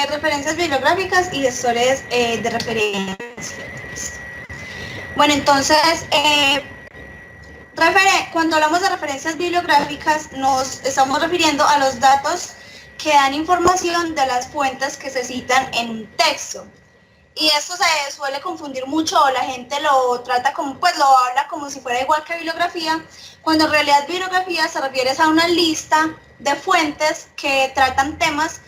referencias bibliográficas y gestores de referencias. Bueno, entonces, cuando hablamos de referencias bibliográficas, nos estamos refiriendo a los datos que dan información de las fuentes que se citan en un texto. Y esto se suele confundir mucho, o la gente lo trata como, pues lo habla como si fuera igual que bibliografía, cuando en realidad bibliografía se refiere a una lista de fuentes que tratan temas,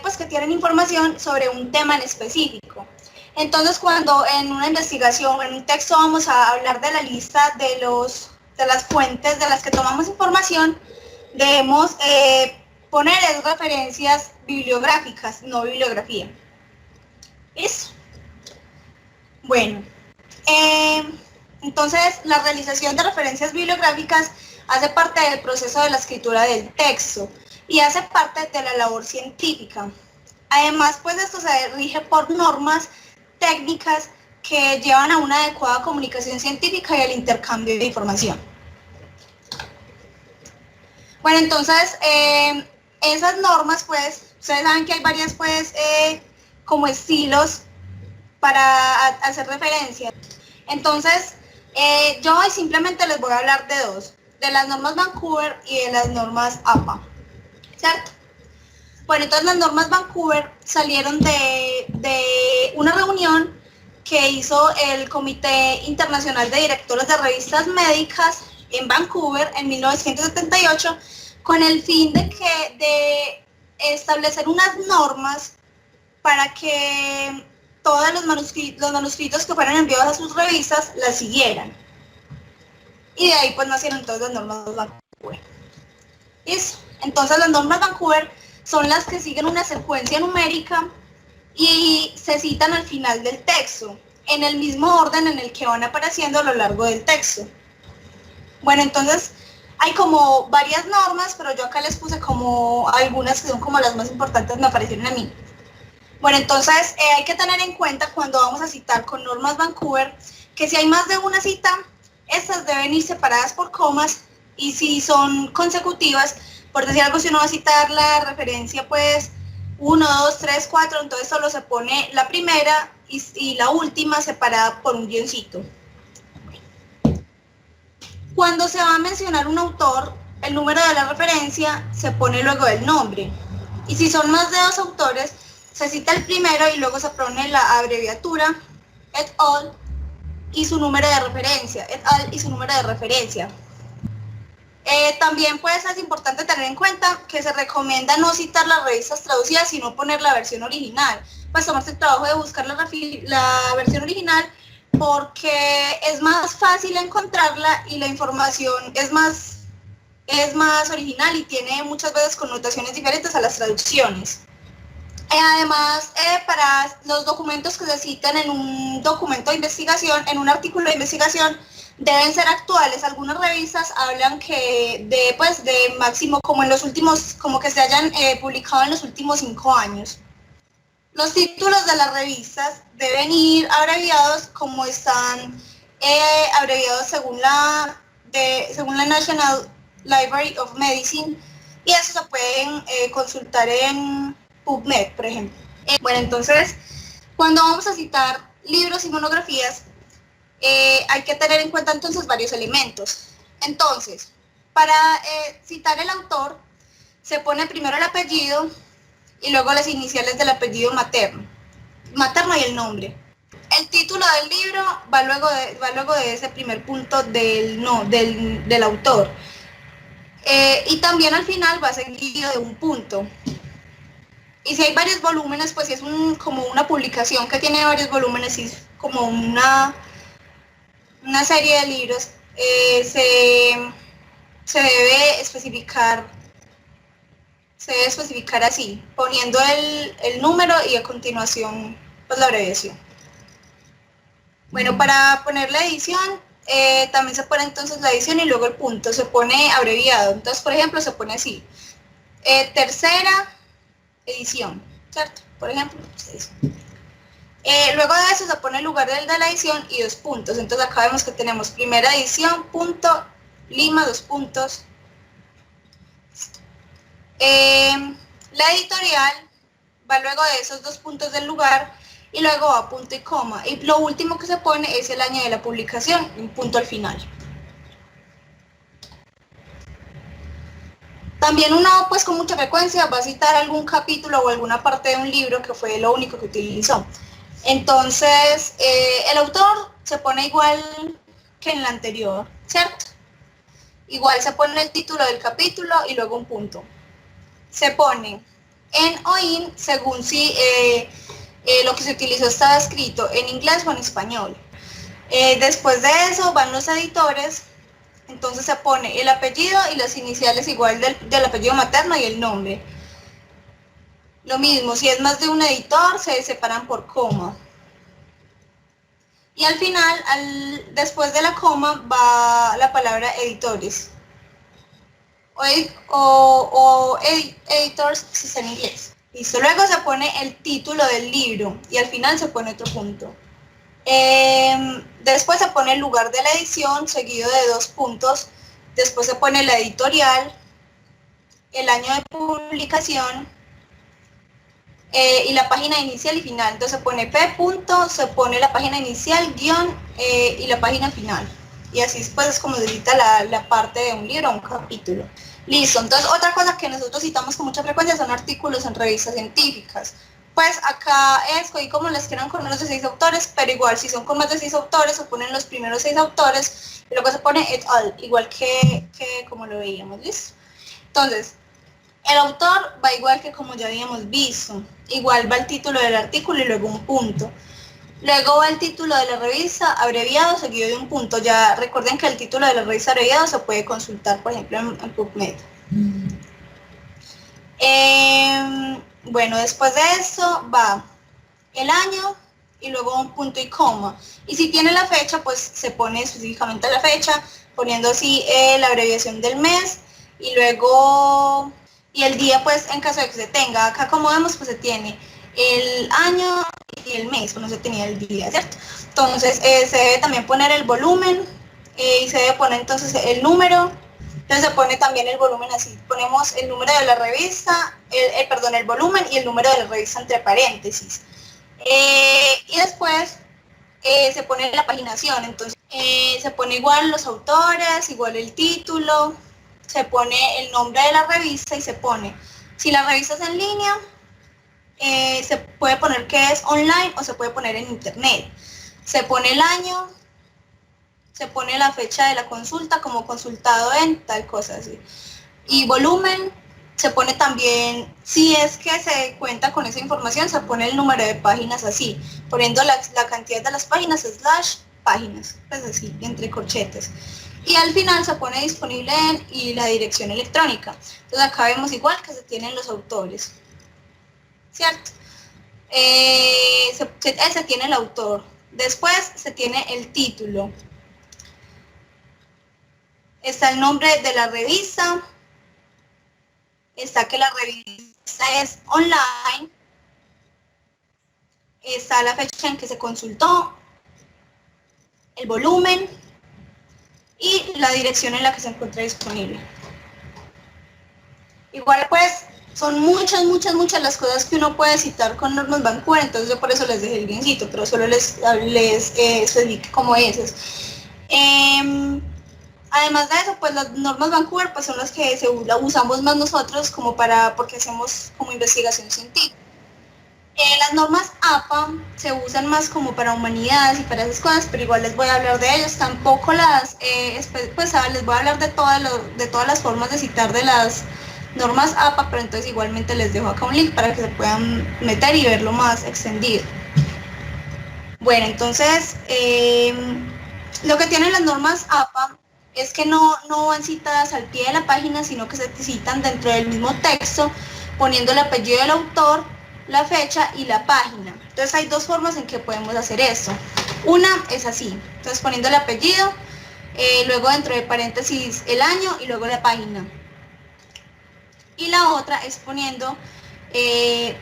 pues que tienen información sobre un tema en específico. Entonces, cuando en una investigación o en un texto vamos a hablar de la lista de las fuentes de las que tomamos información, debemos poner referencias bibliográficas, no bibliografía. Eso. Bueno, entonces la realización de referencias bibliográficas hace parte del proceso de la escritura del texto y hace parte de la labor científica. Además, pues esto se rige por normas técnicas que llevan a una adecuada comunicación científica y al intercambio de información. Bueno, entonces, esas normas, pues, ustedes saben que hay varias, pues, como estilos para hacer referencia. Entonces, yo hoy simplemente les voy a hablar de dos, de las normas Vancouver y de las normas APA, ¿cierto? Bueno, entonces las normas Vancouver salieron de una reunión que hizo el Comité Internacional de Directores de Revistas Médicas en Vancouver en 1978, con el fin de establecer unas normas para que todos los manuscritos que fueran enviados a sus revistas las siguieran. Y de ahí pues nacieron todas las normas Vancouver. Eso. Entonces las normas Vancouver son las que siguen una secuencia numérica y se citan al final del texto, en el mismo orden en el que van apareciendo a lo largo del texto. Bueno, entonces hay como varias normas, pero yo acá les puse como algunas que son como las más importantes, me aparecieron a mí. Bueno, entonces hay que tener en cuenta cuando vamos a citar con normas Vancouver que si hay más de una cita, estas deben ir separadas por comas, y si son consecutivas, por decir algo, si uno va a citar la referencia, pues 1, 2, 3, 4, entonces solo se pone la primera y la última separada por un guioncito. Cuando se va a mencionar un autor, el número de la referencia se pone luego del nombre. Y si son más de dos autores, se cita el primero y luego se pone la abreviatura, et al, y su número de referencia, et al y su número de referencia. También pues es importante tener en cuenta que se recomienda no citar las revistas traducidas, sino poner la versión original. Pues tomarse el trabajo de buscar la versión original, porque es más fácil encontrarla y la información es más original y tiene muchas veces connotaciones diferentes a las traducciones. Además, para los documentos que se citan en un documento de investigación, en un artículo de investigación, deben ser actuales. Algunas revistas hablan que de máximo como en los últimos, como que se hayan publicado en los últimos 5 años. Los títulos de las revistas deben ir abreviados como están abreviados según la National Library of Medicine, y eso se pueden consultar en PubMed, por ejemplo. Bueno, entonces, cuando vamos a citar libros y monografías, hay que tener en cuenta entonces varios elementos. Entonces, para citar el autor, se pone primero el apellido y luego las iniciales del apellido materno y el nombre. El título del libro va luego de ese primer punto del autor. Y también al final va seguido de un punto. Y si hay varios volúmenes, pues si es como una publicación que tiene varios volúmenes, y es como una serie de libros, se debe especificar así, poniendo el número y a continuación pues la abreviación. Bueno, para poner la edición, también se pone entonces la edición y luego el punto, se pone abreviado. Entonces, por ejemplo, se pone así, tercera edición, ¿cierto? Por ejemplo, luego de eso se pone el lugar de la edición y 2 puntos. Entonces acá vemos que tenemos primera edición, punto, Lima, 2 puntos. La editorial va luego de esos 2 puntos del lugar y luego va punto y coma. Y lo último que se pone es el año de la publicación, un punto al final. También uno, pues con mucha frecuencia, va a citar algún capítulo o alguna parte de un libro que fue lo único que utilizó. Entonces, el autor se pone igual que en la anterior, ¿cierto? Igual se pone el título del capítulo y luego un punto. Se pone en o in según si lo que se utilizó estaba escrito en inglés o en español. Después de eso van los editores, entonces se pone el apellido y las iniciales igual del apellido materno y el nombre. Lo mismo, si es más de un editor, se separan por coma. Y al final, después de la coma, va la palabra editores. O editors si está en inglés. Listo, luego se pone el título del libro y al final se pone otro punto. Después se pone el lugar de la edición, seguido de 2 puntos. Después se pone la editorial, el año de publicación y la página inicial y final. Entonces se pone P punto, se pone la página inicial, guión y la página final. Y así pues es como se edita la parte de un libro o un capítulo. Listo, entonces otra cosa que nosotros citamos con mucha frecuencia son artículos en revistas científicas. Pues acá escogí como las que eran con menos de 6 autores, pero igual si son con más de 6 autores se ponen los primeros 6 autores y luego se pone et al, igual que como lo veíamos, ¿listo? Entonces, el autor va igual que como ya habíamos visto, igual va el título del artículo y luego un punto. Luego va el título de la revista abreviado seguido de un punto. Ya recuerden que el título de la revista abreviado se puede consultar, por ejemplo, en PubMed. Bueno, después de eso va el año y luego un punto y coma. Y si tiene la fecha, pues se pone específicamente la fecha, poniendo así la abreviación del mes y luego y el día, pues en caso de que se tenga. Acá como vemos, pues se tiene el año y el mes, pues no se tenía el día, ¿cierto? Entonces se debe también poner el volumen y se debe poner entonces el número. Entonces se pone también el volumen así, ponemos el número de la revista, el volumen y el número de la revista entre paréntesis. Y después se pone la paginación, entonces se pone igual los autores, igual el título, se pone el nombre de la revista y se pone, si la revista es en línea, se puede poner que es online o se puede poner en internet. Se pone el año, se pone la fecha de la consulta como consultado en tal cosa así. Y volumen, se pone también, si es que se cuenta con esa información, se pone el número de páginas así, poniendo la cantidad de las páginas slash páginas, pues así, entre corchetes. Y al final se pone disponible y la dirección electrónica. Entonces acá vemos igual que se tienen los autores, ¿cierto? Se tiene el autor. Después se tiene el título. Está el nombre de la revista. Está que la revista es online. Está la fecha en que se consultó. El volumen. Y la dirección en la que se encuentra disponible. Igual pues son muchas las cosas que uno puede citar con normas Vancouver, entonces yo por eso les dejé el guioncito, pero solo les expliqué como esas. Además de eso, pues las normas Vancouver pues son las que usamos más nosotros como porque hacemos como investigación científica. Las normas APA se usan más como para humanidades y para esas cosas, pero igual les voy a hablar de ellos. Tampoco pues les voy a hablar de todas las formas de citar de las normas APA, pero entonces igualmente les dejo acá un link para que se puedan meter y verlo más extendido. Bueno, entonces lo que tienen las normas APA es que no van citadas al pie de la página, sino que se citan dentro del mismo texto, poniendo el apellido del autor, la fecha y la página. Entonces hay 2 formas en que podemos hacer esto. Una es así, entonces poniendo el apellido, luego dentro de paréntesis el año y luego la página. Y la otra es poniendo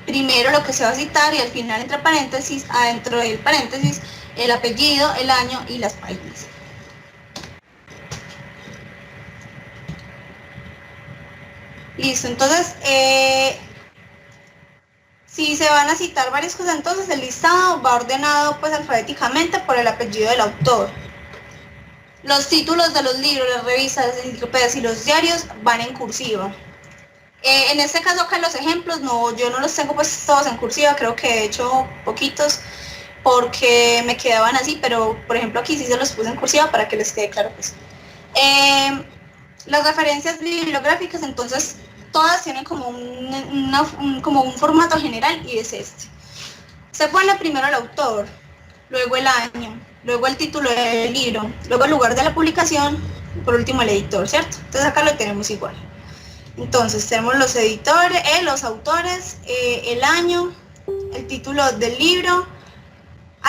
primero lo que se va a citar y al final entre paréntesis, adentro del paréntesis, el apellido, el año y las páginas. Listo, entonces Si se van a citar varias cosas, entonces el listado va ordenado pues alfabéticamente por el apellido del autor. Los títulos de los libros, las revistas, las enciclopedias y los diarios van en cursiva. En este caso acá los ejemplos, no, yo no los tengo pues todos en cursiva, creo que he hecho poquitos porque me quedaban así, pero por ejemplo aquí sí se los puse en cursiva para que les quede claro pues. Las referencias bibliográficas, entonces todas tienen como un formato general y es este. Se pone primero el autor, luego el año, luego el título del libro, luego el lugar de la publicación y por último el editor, ¿cierto? Entonces acá lo tenemos igual. Entonces tenemos los editores, los autores, el año, el título del libro.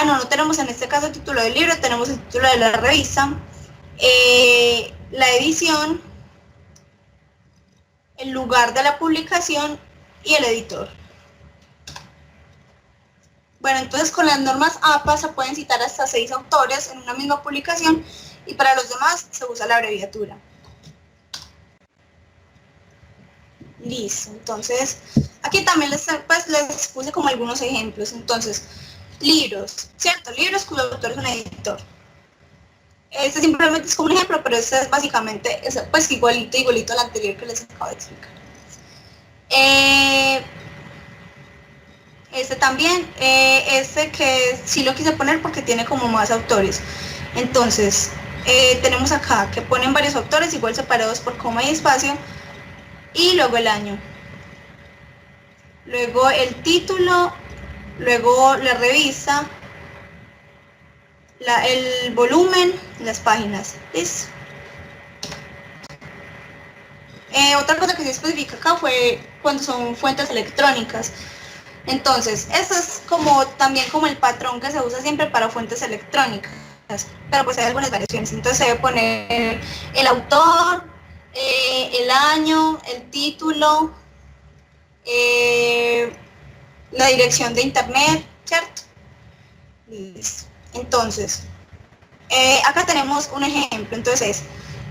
No tenemos en este caso el título del libro, tenemos el título de la revista, la edición, el lugar de la publicación y el editor. Bueno, entonces con las normas APA se pueden citar hasta 6 autores en una misma publicación y para los demás se usa la abreviatura. Listo, entonces aquí también les puse como algunos ejemplos. Entonces, libros, ¿cierto? Libros cuyo autor es un editor. Este simplemente es como un ejemplo, pero este es básicamente pues igualito al anterior que les acabo de explicar. Este también, este que sí lo quise poner porque tiene como más autores. Entonces, tenemos acá que ponen varios autores igual separados por coma y espacio y luego el año. Luego el título, luego la revista, el volumen, las páginas. ¿Listo? Otra cosa que se especifica acá fue cuando son fuentes electrónicas. Entonces, esto es como también como el patrón que se usa siempre para fuentes electrónicas, pero pues hay algunas variaciones. Entonces se debe poner el autor, el año, el título, la dirección de internet, ¿cierto? Listo. Entonces, acá tenemos un ejemplo. Entonces,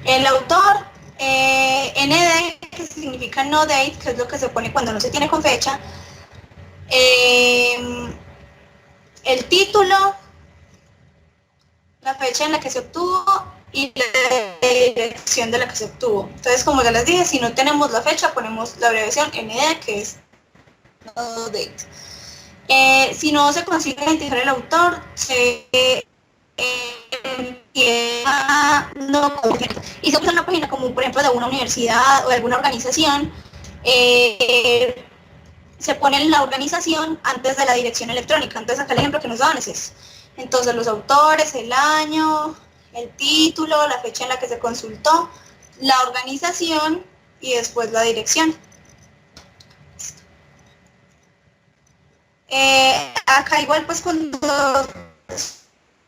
el autor, ND, que significa no date, que es lo que se pone cuando no se tiene con fecha. El título, la fecha en la que se obtuvo y la dirección de la que se obtuvo. Entonces, como ya les dije, si no tenemos la fecha, ponemos la abreviación ND, que es no date. Si no se consigue identificar el autor, se no, y se usa una página como por ejemplo de una universidad o de alguna organización, se pone la organización antes de la dirección electrónica. Entonces acá el ejemplo que nos daban es eso. Entonces los autores, el año, el título, la fecha en la que se consultó, la organización y después la dirección. Acá igual pues cuando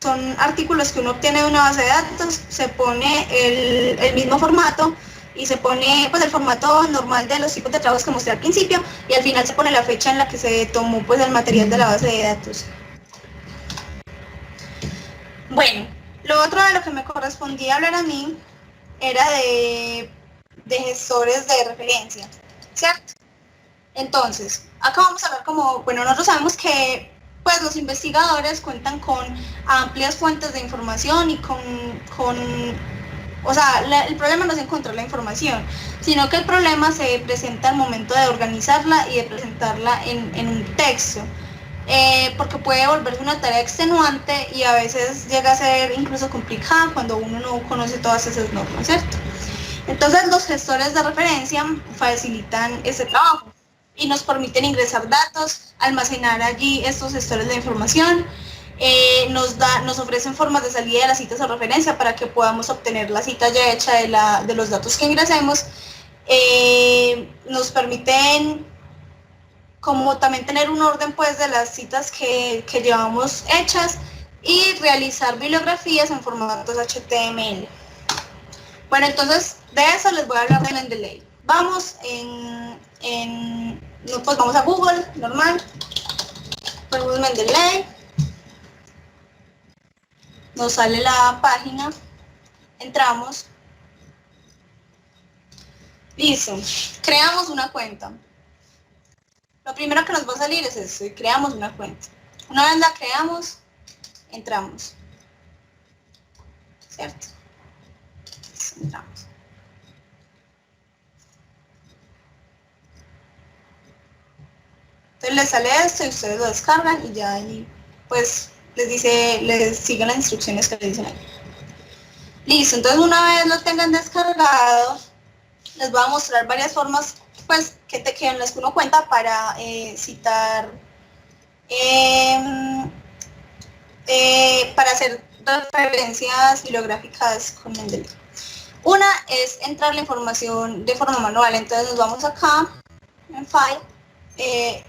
son artículos que uno obtiene de una base de datos, se pone el mismo formato y se pone pues el formato normal de los tipos de trabajos que mostré al principio y al final se pone la fecha en la que se tomó pues el material de la base de datos. Bueno, lo otro de lo que me correspondía hablar a mí era de gestores de referencia, ¿cierto? Entonces, acá vamos a hablar como, bueno, nosotros sabemos que pues los investigadores cuentan con amplias fuentes de información y o sea, el problema no es encontrar la información, sino que el problema se presenta al momento de organizarla y de presentarla en un texto, porque puede volverse una tarea extenuante y a veces llega a ser incluso complicada cuando uno no conoce todas esas normas, ¿cierto? Entonces los gestores de referencia facilitan ese trabajo y nos permiten ingresar datos, almacenar allí estos gestores de información, nos ofrecen formas de salida de las citas o referencia para que podamos obtener la cita ya hecha de los datos que ingresemos, nos permiten como también tener un orden pues de las citas que llevamos hechas y realizar bibliografías en formatos HTML. Bueno, entonces de eso les voy a hablar de Mendeley. Vamos pues vamos a Google, normal, ponemos Mendeley, nos sale la página, entramos, listo, creamos una cuenta. Lo primero que nos va a salir es esto, y creamos una cuenta. Una vez la creamos, entramos, ¿cierto? Entramos. Entonces les sale esto y ustedes lo descargan y ya ahí, pues, les dice, les siguen las instrucciones que les dicen ahí. Listo, entonces una vez lo tengan descargado, les voy a mostrar varias formas, pues, que en las que uno cuenta para citar, para hacer referencias bibliográficas con Mendeley. Una es entrar la información de forma manual, entonces nos vamos acá en File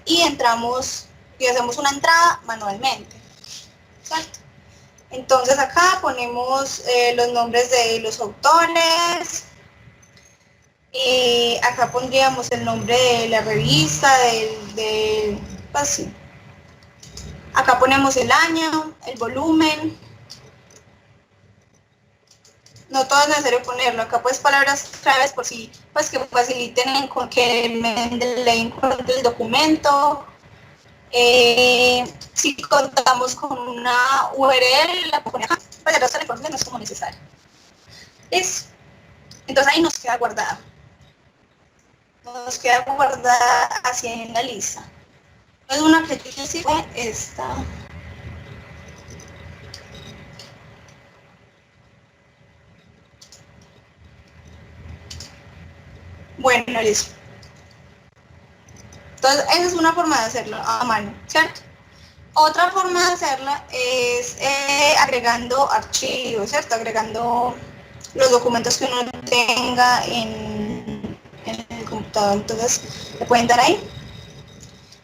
y entramos y hacemos una entrada manualmente, ¿cierto? Entonces acá ponemos los nombres de los autores, acá pondríamos el nombre de la revista, pues sí. Acá ponemos el año, el volumen. No todo es necesario ponerlo, acá pues palabras claves por si, pues que faciliten que Mendeley encuentre el documento. Si contamos con una URL, la ponemos acá, pues el resto de la información no es como necesario. Listo. Entonces ahí nos queda guardada. Nos queda guardada así en la lista. Es una que yo sí fue esta. Bueno, listo. Entonces, esa es una forma de hacerlo a mano, ¿cierto? Otra forma de hacerlo es agregando archivos, ¿cierto? Agregando los documentos que uno tenga en el computador. Entonces, le pueden dar ahí.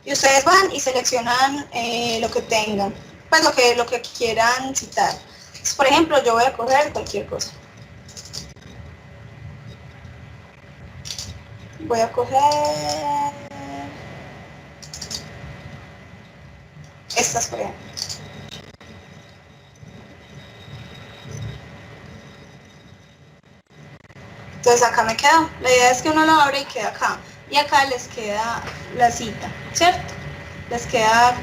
Y ustedes van y seleccionan lo que tengan, pues lo que quieran citar. Entonces, por ejemplo, yo voy a coger cualquier cosa. Voy a coger estas, por ejemplo. Entonces acá me queda. La idea es que uno lo abre y queda acá. Y acá les queda la cita, ¿cierto? Les queda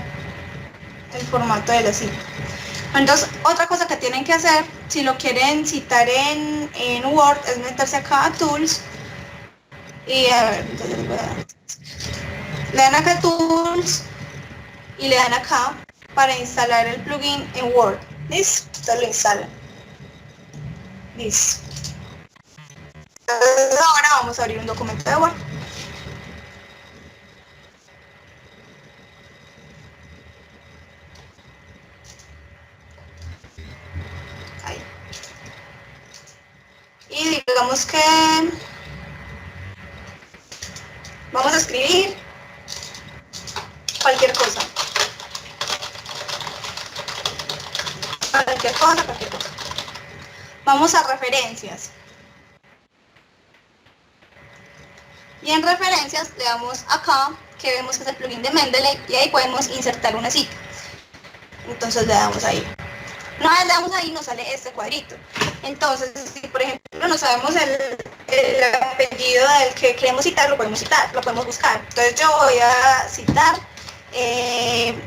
el formato de la cita. Entonces, otra cosa que tienen que hacer, si lo quieren citar en Word, es meterse acá a Tools. Y a ver, entonces le dan acá Tools y le dan acá para instalar el plugin en Word. ¿Listo? Entonces lo instalan. Listo. Entonces ahora vamos a abrir un documento de Word. Ahí. Y digamos que vamos a escribir cualquier cosa. Cualquier cosa. Vamos a referencias. Y en referencias le damos acá, que vemos que es el plugin de Mendeley, y ahí podemos insertar una cita. Entonces le damos ahí. Una vez le damos ahí nos sale este cuadrito. Entonces, si por ejemplo no sabemos el apellido del que queremos citar, lo podemos buscar. Entonces yo voy a citar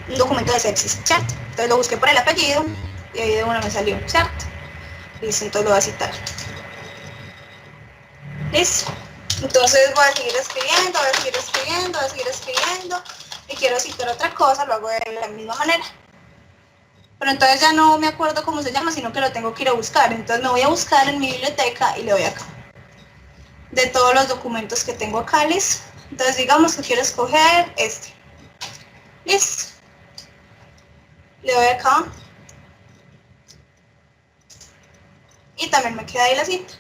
un documento de sepsis, ¿cierto? Entonces lo busqué por el apellido y ahí de una me salió, ¿cierto? Listo, entonces lo voy a citar. ¿Listo? Entonces voy a seguir escribiendo, y quiero citar otra cosa, lo hago de la misma manera. Pero entonces ya no me acuerdo cómo se llama, sino que lo tengo que ir a buscar. Entonces me voy a buscar en mi biblioteca y le doy acá. De todos los documentos que tengo acá, ¿listo? Entonces digamos que quiero escoger este. ¿Listo? Le doy acá. Y también me queda ahí la cita.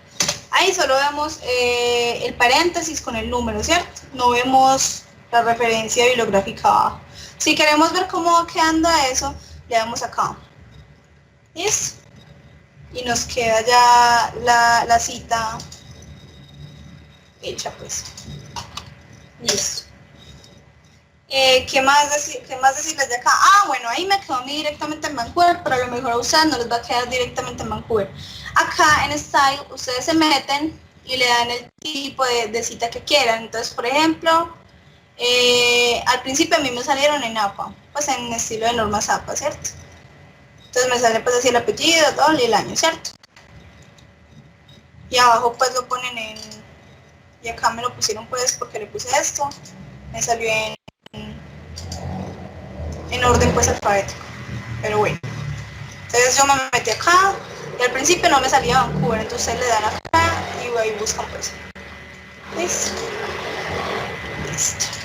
Ahí solo vemos el paréntesis con el número, ¿cierto? No vemos la referencia bibliográfica abajo. Si queremos ver cómo va quedando eso, le damos acá. ¿Listo? Y nos queda ya la cita hecha, pues. Listo. ¿Qué más decirles de acá? Ah, bueno, ahí me quedó a mí directamente en Vancouver, pero a lo mejor a ustedes no les va a quedar directamente en Vancouver. Acá en Style, ustedes se meten y le dan el tipo de cita que quieran. Entonces, por ejemplo, Al principio a mí me salieron en APA, pues en estilo de normas APA, ¿cierto? Entonces me sale pues así el apellido, todo y el año, ¿cierto? Y abajo pues lo ponen y acá me lo pusieron pues porque le puse esto, me salió en orden pues alfabético, pero bueno. Entonces yo me metí acá y al principio no me salía Vancouver, entonces ustedes le dan acá y ahí buscan pues. Listo. Listo.